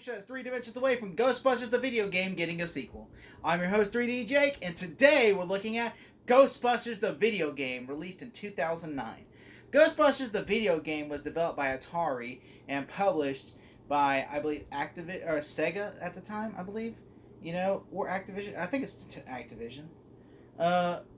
show is 3 dimensions away from Ghostbusters the video game getting a sequel. I'm your host 3D Jake, and today we're looking at Ghostbusters the video game, released in 2009. Ghostbusters the video game was developed by Atari and published by, I believe, Sega at the time, I believe. Or Activision. I think it's Activision.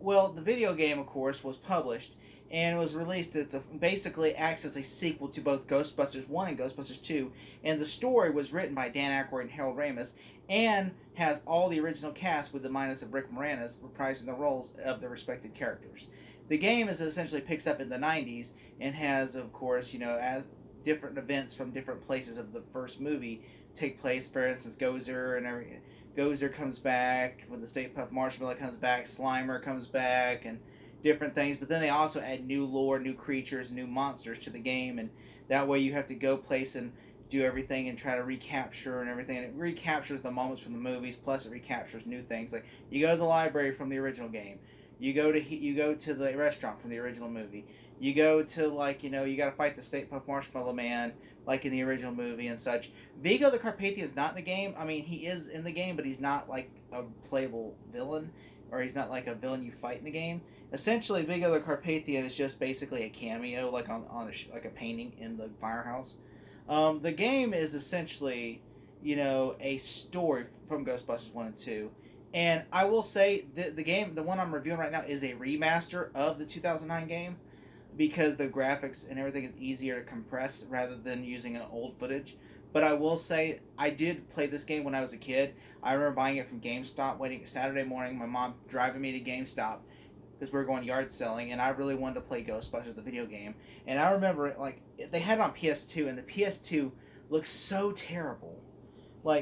Well, the video game, of course, was published and was released. It basically acts as a sequel to both Ghostbusters 1 and Ghostbusters 2. And the story was written by Dan Aykroyd and Harold Ramis and has all the original cast with the minus of Rick Moranis reprising the roles of the respective characters. The game is essentially picks up in the 90s and has, of course, as different events from different places of the first movie take place. For instance, Gozer and everything. Gozer comes back when the Stay Puft Marshmallow comes back. Slimer comes back and different things. But then they also add new lore, new creatures, new monsters to the game, and that way you have to go place and do everything and try to recapture and everything. And it recaptures the moments from the movies, plus it recaptures new things. Like you go to the library from the original game. You go to the restaurant from the original movie. You go to you got to fight the Stay Puft Marshmallow Man like in the original movie and such. Vigo the Carpathian is not in the game. I mean, he is in the game, but he's not like a playable villain, or he's not like a villain you fight in the game. Essentially, Vigo the Carpathian is just basically a cameo, like on like a painting in the firehouse. The game is essentially, a story from Ghostbusters 1 and 2. And I will say, the game, the one I'm reviewing right now, is a remaster of the 2009 game, because the graphics and everything is easier to compress rather than using an old footage. But I will say, I did play this game when I was a kid. I remember buying it from GameStop, waiting Saturday morning, my mom driving me to GameStop, because we were going yard selling, and I really wanted to play Ghostbusters, the video game. And I remember, they had it on PS2, and the PS2 looks so terrible,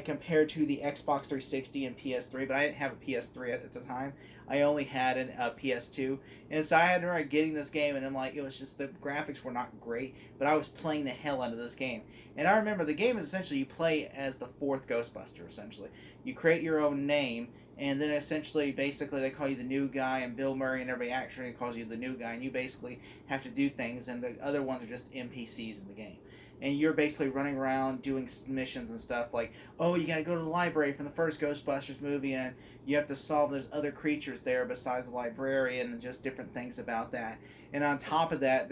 compared to the Xbox 360 and PS3, but I didn't have a PS3 at the time. I only had a PS2, and so I had to remember getting this game, and it was just the graphics were not great, but I was playing the hell out of this game. And I remember the game is essentially you play as the fourth Ghostbuster. Essentially, you create your own name, and then basically they call you the new guy, and Bill Murray and everybody actually calls you the new guy, and you basically have to do things, and the other ones are just NPCs in the game. And you're basically running around doing missions and stuff like, oh, you gotta go to the library from the first Ghostbusters movie, and you have to solve there's other creatures there besides the librarian, and just different things about that. And on top of that,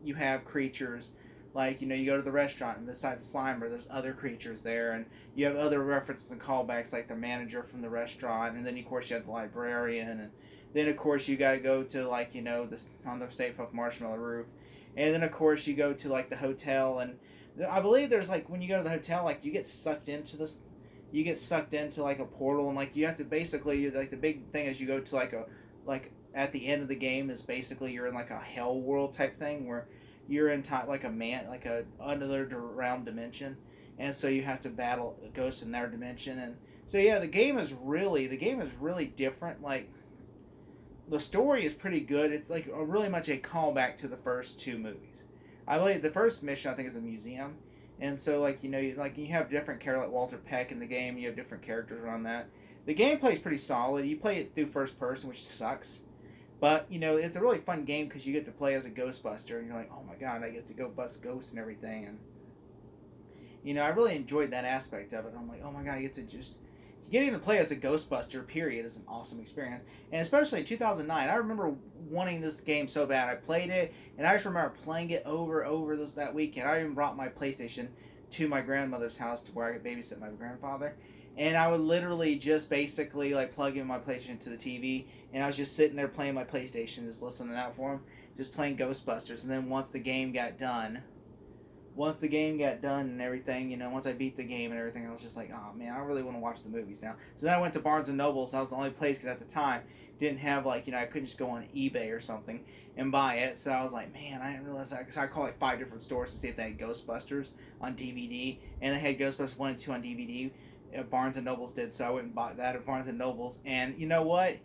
you have creatures you go to the restaurant, and besides Slimer, there's other creatures there, and you have other references and callbacks like the manager from the restaurant, and then of course you have the librarian, and then of course you gotta go to on the Stay Puft Marshmallow roof. And then, of course, you go to, the hotel, and I believe there's, when you go to the hotel, you get sucked into a portal, and, you have to basically, the big thing is you go to, at the end of the game is basically you're in, a hell world type thing, where you're in, a underground dimension, and so you have to battle ghosts in their dimension, and so, yeah, the game is really different, the story is pretty good. It's really much a callback to the first two movies. I believe the first mission I think is a museum, and so you have different characters like Walter Peck in the game. You have different characters around that. The gameplay is pretty solid. You play it through first person, which sucks, but it's a really fun game because you get to play as a Ghostbuster, and you're like, oh my god, I get to go bust ghosts and everything, and I really enjoyed that aspect of it. I'm like, oh my god, I get to just. Getting to play as a Ghostbuster, period, is an awesome experience. And especially in 2009, I remember wanting this game so bad. I played it, and I just remember playing it over that weekend. I even brought my PlayStation to my grandmother's house to where I could babysit my grandfather. And I would literally just basically plug in my PlayStation to the TV, and I was just sitting there playing my PlayStation, just listening out for him, just playing Ghostbusters. And then once the game got done and everything, once I beat the game and everything, I was just like, oh man, I really want to watch the movies now. So then I went to Barnes and Nobles. That was the only place, because at the time didn't have I couldn't just go on eBay or something and buy it. So I was like, man, I didn't realize that. So I called 5 different stores to see if they had Ghostbusters on DVD, and they had Ghostbusters 1 and 2 on DVD. Barnes and Nobles did, so I went and bought that at Barnes and Nobles. And you know what?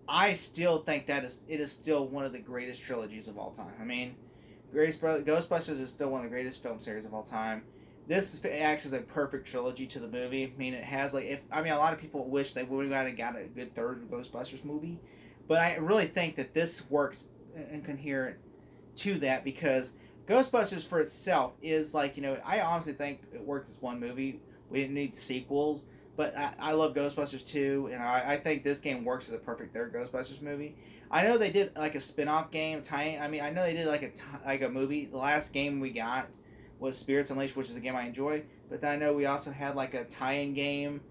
I still think it is still one of the greatest trilogies of all time. I mean, Ghostbusters is still one of the greatest film series of all time. This acts as a perfect trilogy to the movie. I mean, it has a lot of people wish they would have got a good third Ghostbusters movie, but I really think that this works and coherent to that, because Ghostbusters for itself is I honestly think it worked as one movie, We didn't need sequels. But I love Ghostbusters 2, and I think this game works as a perfect third Ghostbusters movie. I know they did like a spin-off game. I mean, I know they did like a movie. The last game we got was Spirits Unleashed, which is a game I enjoy. But then I know we also had like a tie-in game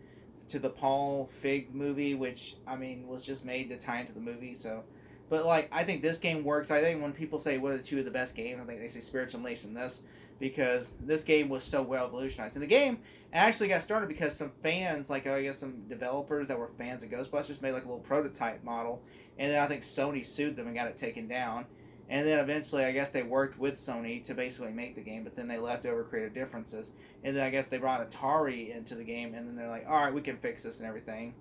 to the Paul Fig movie, which I mean was just made to tie into the movie. So, but like I think this game works. I think when people say what are the two of the best games, I think they say Spirits Unleashed and this, because this game was so well evolutionized. And the game actually got started because some fans, like I guess some developers that were fans of Ghostbusters, made like a little prototype model, and then I think Sony sued them and got it taken down. And then eventually, I guess they worked with Sony to basically make the game, but then they left over creative differences. And then I guess they brought Atari into the game, and then they're like, all right, we can fix this and everything.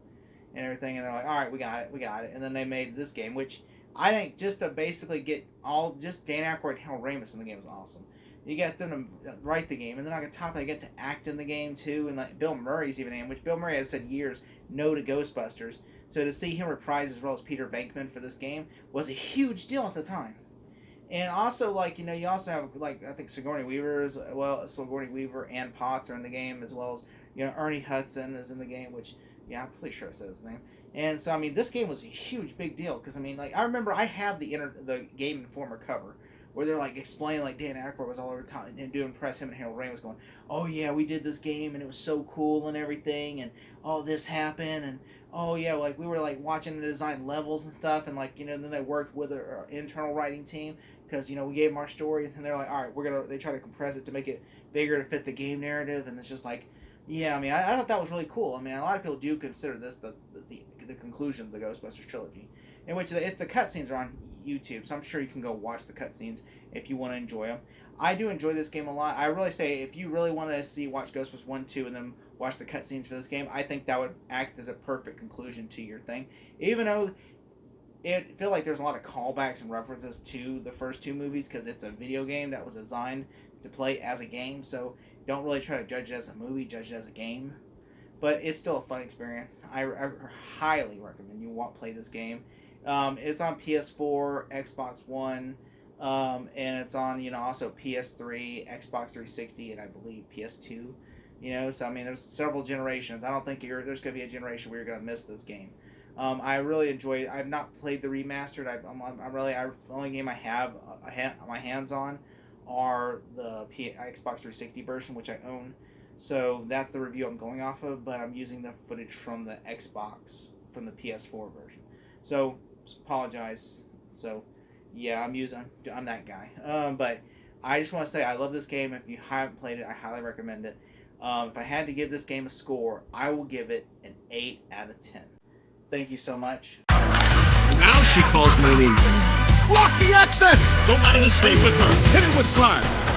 And they're like, all right, we got it. And then they made this game, which I think just to basically get just Dan Aykroyd and Harold Ramis in the game was awesome. You get them to write the game, and then on top they get to act in the game too, and like Bill Murray's even in, which Bill Murray has said years no to Ghostbusters. So to see him reprise as well as Peter Venkman for this game was a huge deal at the time. And also, like, you also have, like, I think Sigourney Weaver as well. Sigourney Weaver and Potts are in the game, as well as, Ernie Hudson is in the game, which, yeah, I'm pretty sure I said his name. And so, I mean, this game was a huge, big deal. Because, I mean, like, I remember I have the Game Informer cover where they're, like, explaining, like, Dan Aykroyd was all over time and doing press. Him and Harold Ramis was going, oh, yeah, we did this game, and it was so cool and everything, and all this happened, and oh yeah, like we were like watching the design levels and stuff, and like then they worked with our internal writing team because we gave them our story, and they're like, all right, they try to compress it to make it bigger to fit the game narrative, and it's just like, yeah, I mean, I thought that was really cool. I mean, a lot of people do consider this the conclusion of the Ghostbusters trilogy, in which the cutscenes are on YouTube, so I'm sure you can go watch the cutscenes if you want to enjoy them. I do enjoy this game a lot. I really say if you really want to watch Ghostbusters 1, 2, and then watch the cutscenes for this game, I think that would act as a perfect conclusion to your thing. Even though I feel like there's a lot of callbacks and references to the first two movies because it's a video game that was designed to play as a game, so don't really try to judge it as a movie, judge it as a game. But it's still a fun experience. I highly recommend you play this game. It's on PS4, Xbox One, and it's on also PS3, Xbox 360, and I believe PS2. So I mean, there's several generations. I don't think there's going to be a generation where you're going to miss this game. I really enjoy it. I've not played the remastered. The only game I have my hands on are the Xbox 360 version, which I own. So that's the review I'm going off of, but I'm using the footage from the Xbox, from the PS4 version. So, apologize. So, yeah, I'm that guy. But I just want to say I love this game. If you haven't played it, I highly recommend it. If I had to give this game a score, I will give it an 8 out of 10. Thank you so much. Now she calls me an idiot. Lock the exit! Don't let him escape with her. Hit it with pride.